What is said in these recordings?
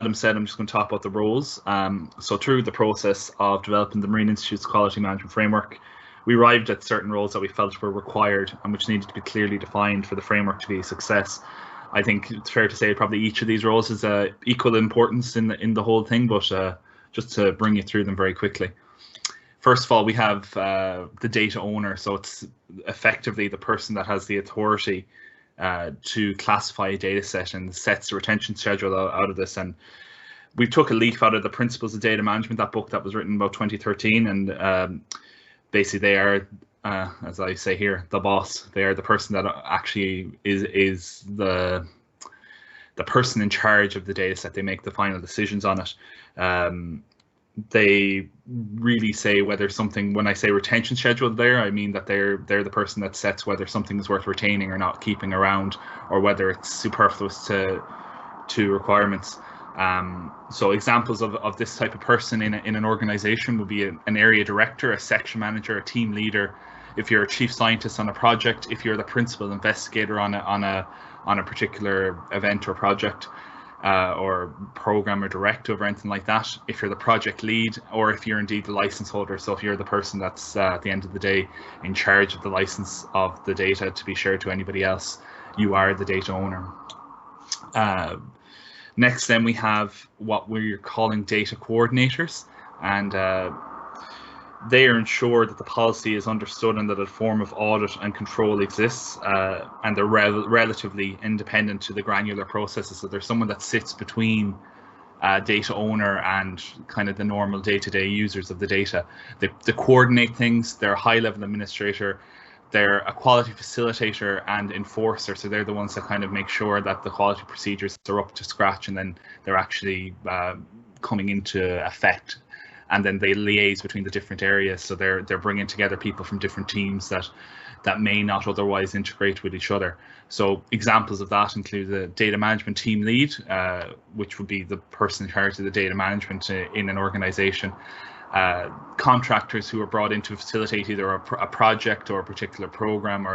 Adam said, I'm just going to talk about the roles. So through the process of developing the Marine Institute's quality management framework, we arrived at certain roles that we felt were required and which needed to be clearly defined for the framework to be a success. I think it's fair to say probably each of these roles is equal importance in the whole thing, but just to bring you through them very quickly. First of all, we have the data owner. So it's effectively the person that has the authority to classify a data set and sets the retention schedule out of this. And we took a leaf out of the Principles of Data Management, that book that was written about 2013, and basically they are, as I say here, the boss. They are the person that actually is the person in charge of the data set. They make the final decisions on it. They really say whether something, when I say retention schedule there, I mean that they're the person that sets whether something is worth retaining or not keeping around, or whether it's superfluous to requirements. So examples of this type of person in an organization would be an area director, a section manager, a team leader. If you're a chief scientist on a project, if you're the principal investigator on a particular event or project, or program or directive or anything like that, if you're the project lead, or if you're indeed the license holder. So if you're the person that's at the end of the day in charge of the license of the data to be shared to anybody else, you are the data owner. Next, then we have what we're calling data coordinators, and they are ensured that the policy is understood and that a form of audit and control exists, and they're relatively independent to the granular processes. So there's someone that sits between data owner and kind of the normal day-to-day users of the data. They coordinate things. They're a high-level administrator. They're a quality facilitator and enforcer, so they're the ones that kind of make sure that the quality procedures are up to scratch and then they're actually coming into effect. And then they liaise between the different areas, so they're bringing together people from different teams that may not otherwise integrate with each other. So examples of that include the data management team lead, which would be the person in charge of the data management in an organization. Contractors who are brought in to facilitate either a project or a particular program,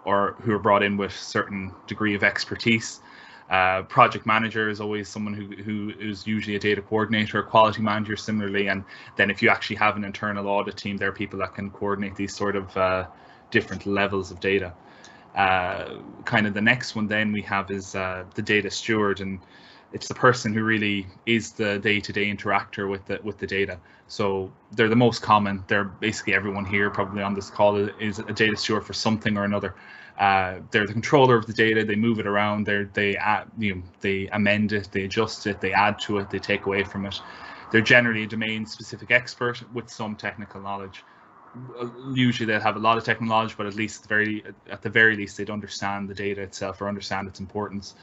or who are brought in with certain degree of expertise. Project manager is always someone who is usually a data coordinator, quality manager similarly, and then if you actually have an internal audit team, there are people that can coordinate these sort of different levels of data. Kind of the next one then we have is the data steward, and it's the person who really is the day-to-day interactor with the data. So they're the most common. They're basically everyone here probably on this call is a data steward for something or another. They're the controller of the data. They move it around. They amend it, they adjust it, they add to it, they take away from it. They're generally a domain-specific expert with some technical knowledge. Usually they'll have a lot of technical knowledge, but at the very least they'd understand the data itself or understand its importance.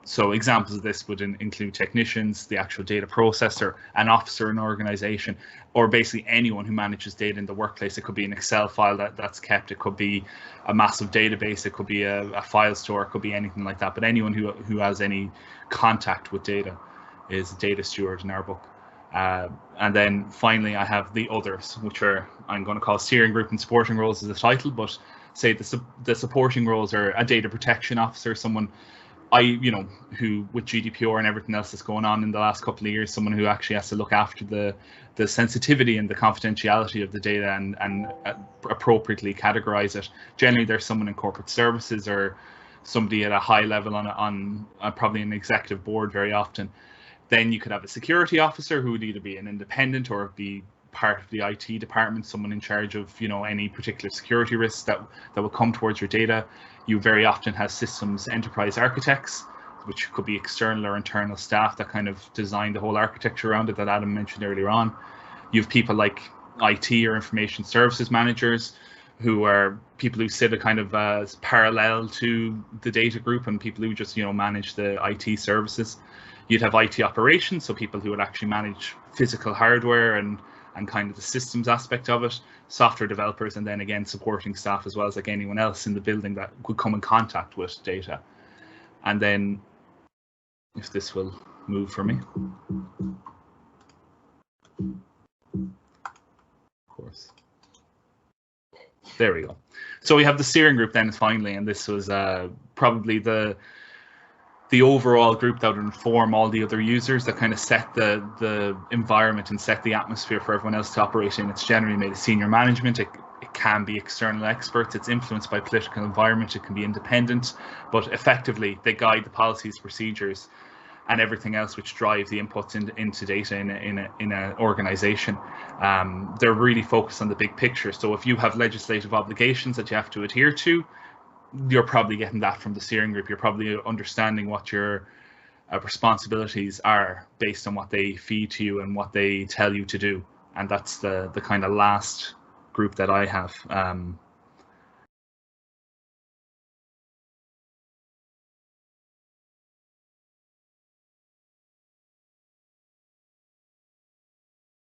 So examples of this would include technicians, the actual data processor, an officer in an organization, or basically anyone who manages data in the workplace. It could be an Excel file that's kept, it could be a massive database, it could be a file store, it could be anything like that. But anyone who has any contact with data is a data steward in our book. And then finally I have the others, which are, I'm going to call steering group and supporting roles as a title, but say the supporting roles are a data protection officer, someone who with GDPR and everything else that's going on in the last couple of years, someone who actually has to look after the sensitivity and the confidentiality of the data and appropriately categorize it. Generally, there's someone in corporate services or somebody at a high level on probably an executive board very often. Then you could have a security officer who would either be an independent or be part of the IT department, someone in charge of any particular security risks that will come towards your data. You very often have systems enterprise architects, which could be external or internal staff that kind of design the whole architecture around it that Adam mentioned earlier on. You have people like IT or information services managers, who are people who sit a kind of parallel to the data group and people who just manage the IT services. You'd have IT operations, so people who would actually manage physical hardware and kind of the systems aspect of it, software developers, and then again supporting staff as well as like anyone else in the building that could come in contact with data. And then if this will move for me, of course, there we go. So we have the steering group then finally, and this was probably the the overall group that would inform all the other users, that kind of set the environment and set the atmosphere for everyone else to operate in. It's generally made of senior management. It can be external experts. It's influenced by political environment. It can be independent, but effectively they guide the policies, procedures, and everything else which drive the inputs into data in an organization. They're really focused on the big picture. So if you have legislative obligations that you have to adhere to, you're probably getting that from the steering group. You're probably understanding what your responsibilities are based on what they feed to you and what they tell you to do. And that's the kind of last group that I have.